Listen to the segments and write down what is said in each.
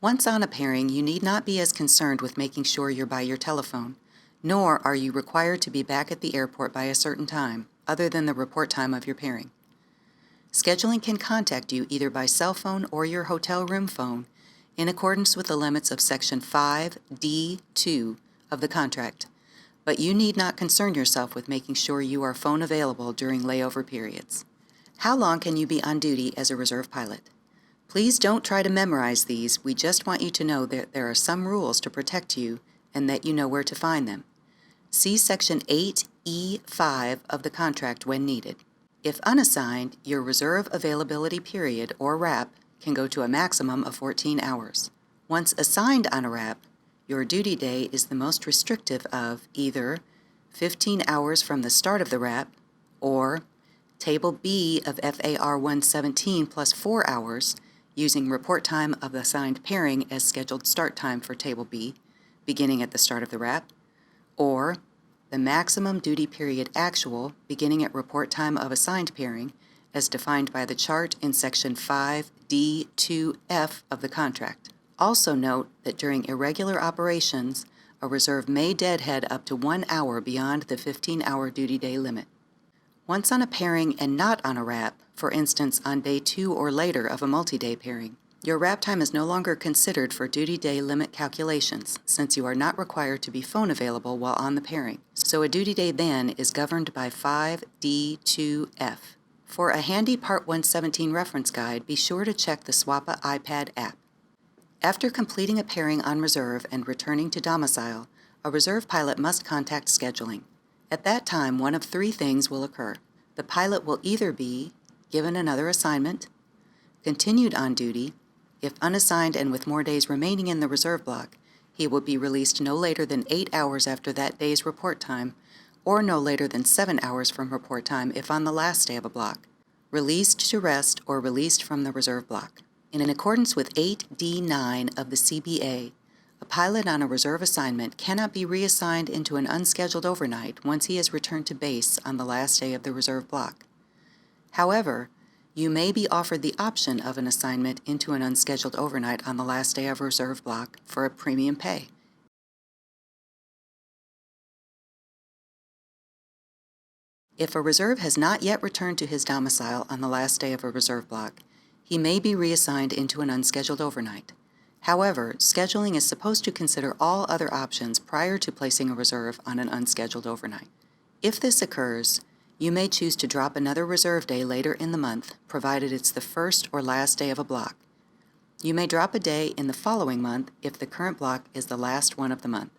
Once on a pairing, you need not be as concerned with making sure you're by your telephone, nor are you required to be back at the airport by a certain time, other than the report time of your pairing. Scheduling can contact you either by cell phone or your hotel room phone in accordance with the limits of Section 5D2 of the contract, but you need not concern yourself with making sure you are phone available during layover periods. How long can you be on duty as a reserve pilot? Please don't try to memorize these. We just want you to know that there are some rules to protect you and that you know where to find them. See Section 8E5 of the contract when needed. If unassigned, your reserve availability period, or RAP, can go to a maximum of 14 hours. Once assigned on a RAP, your duty day is the most restrictive of either 15 hours from the start of the RAP or Table B of FAR 117 plus 4 hours, using report time of the assigned pairing as scheduled start time for Table B, beginning at the start of the RAP, or the maximum duty period actual, beginning at report time of assigned pairing, as defined by the chart in Section 5D2F of the contract. Also note that during irregular operations, a reserve may deadhead up to 1 hour beyond the 15-hour duty day limit. Once on a pairing and not on a RAP, for instance on day 2 or later of a multi-day pairing, your RAP time is no longer considered for duty day limit calculations, since you are not required to be phone available while on the pairing, so a duty day then is governed by 5D2F. For a handy Part 117 reference guide, be sure to check the SWAPA iPad app. After completing a pairing on reserve and returning to domicile, a reserve pilot must contact scheduling. At that time, one of 3 things will occur. The pilot will either be given another assignment, continued on duty. If unassigned and with more days remaining in the reserve block, he will be released no later than 8 hours after that day's report time, or no later than 7 hours from report time if on the last day of a block, released to rest or released from the reserve block. In accordance with 8D9 of the CBA, a pilot on a reserve assignment cannot be reassigned into an unscheduled overnight once he has returned to base on the last day of the reserve block. However, you may be offered the option of an assignment into an unscheduled overnight on the last day of a reserve block for a premium pay. If a reserve has not yet returned to his domicile on the last day of a reserve block, he may be reassigned into an unscheduled overnight. However, scheduling is supposed to consider all other options prior to placing a reserve on an unscheduled overnight. If this occurs, you may choose to drop another reserve day later in the month, provided it's the first or last day of a block. You may drop a day in the following month if the current block is the last one of the month.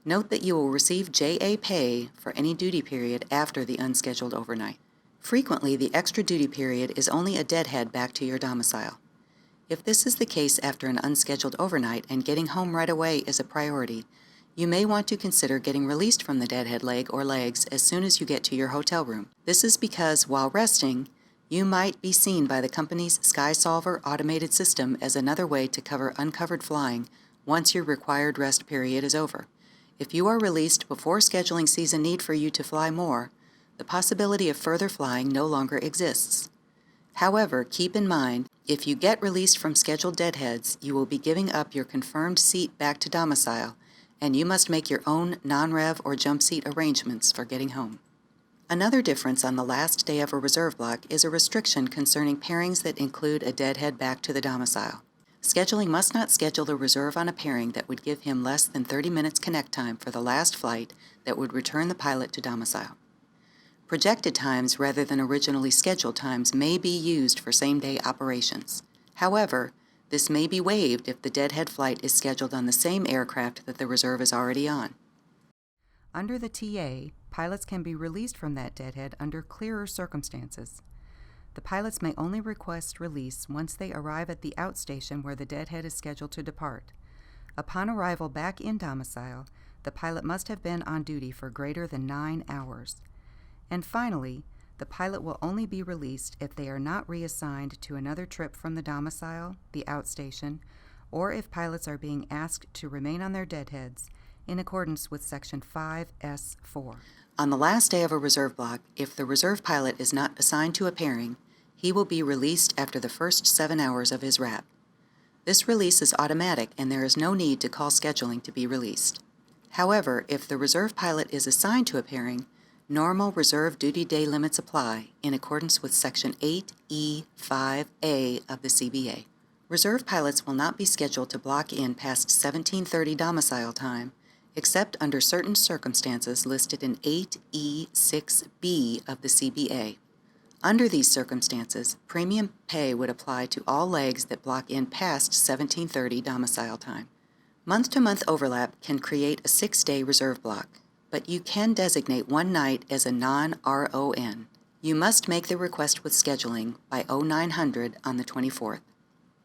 Note that you will receive JA pay for any duty period after the unscheduled overnight. Frequently, the extra duty period is only a deadhead back to your domicile. If this is the case after an unscheduled overnight and getting home right away is a priority, you may want to consider getting released from the deadhead leg or legs as soon as you get to your hotel room. This is because, while resting, you might be seen by the company's SkySolver automated system as another way to cover uncovered flying once your required rest period is over. If you are released before scheduling sees a need for you to fly more, the possibility of further flying no longer exists. However, keep in mind, if you get released from scheduled deadheads, you will be giving up your confirmed seat back to domicile, and you must make your own non-rev or jump seat arrangements for getting home. Another difference on the last day of a reserve block is a restriction concerning pairings that include a deadhead back to the domicile. Scheduling must not schedule a reserve on a pairing that would give him less than 30 minutes connect time for the last flight that would return the pilot to domicile. Projected times rather than originally scheduled times may be used for same-day operations. However, this may be waived if the deadhead flight is scheduled on the same aircraft that the reserve is already on. Under the TA, pilots can be released from that deadhead under clearer circumstances. The pilots may only request release once they arrive at the outstation where the deadhead is scheduled to depart. Upon arrival back in domicile, the pilot must have been on duty for greater than 9 hours. And finally, the pilot will only be released if they are not reassigned to another trip from the domicile, the outstation, or if pilots are being asked to remain on their deadheads in accordance with Section 5S4. On the last day of a reserve block, if the reserve pilot is not assigned to a pairing, he will be released after the first 7 hours of his RAP. This release is automatic and there is no need to call scheduling to be released. However, if the reserve pilot is assigned to a pairing, normal reserve duty day limits apply in accordance with Section 8E5A of the CBA. Reserve pilots will not be scheduled to block in past 17:30 domicile time, except under certain circumstances listed in 8E6B of the CBA. Under these circumstances, premium pay would apply to all legs that block in past 17:30 domicile time. Month-to-month overlap can create a 6-day reserve block, but you can designate one night as a non-RON. You must make the request with scheduling by 0900 on the 24th.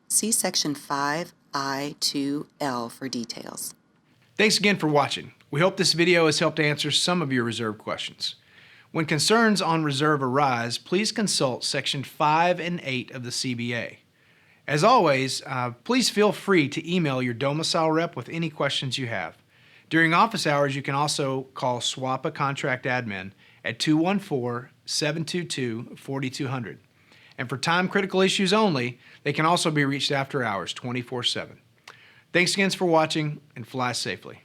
See Section 5I2L for details. Thanks again for watching. We hope this video has helped answer some of your reserve questions. When concerns on reserve arise, please consult Section 5 and 8 of the CBA. As always, please feel free to email your domicile rep with any questions you have. During office hours, you can also call SWAPA Contract Admin at 214-722-4200. And for time-critical issues only, they can also be reached after hours 24/7. Thanks again for watching, and fly safely.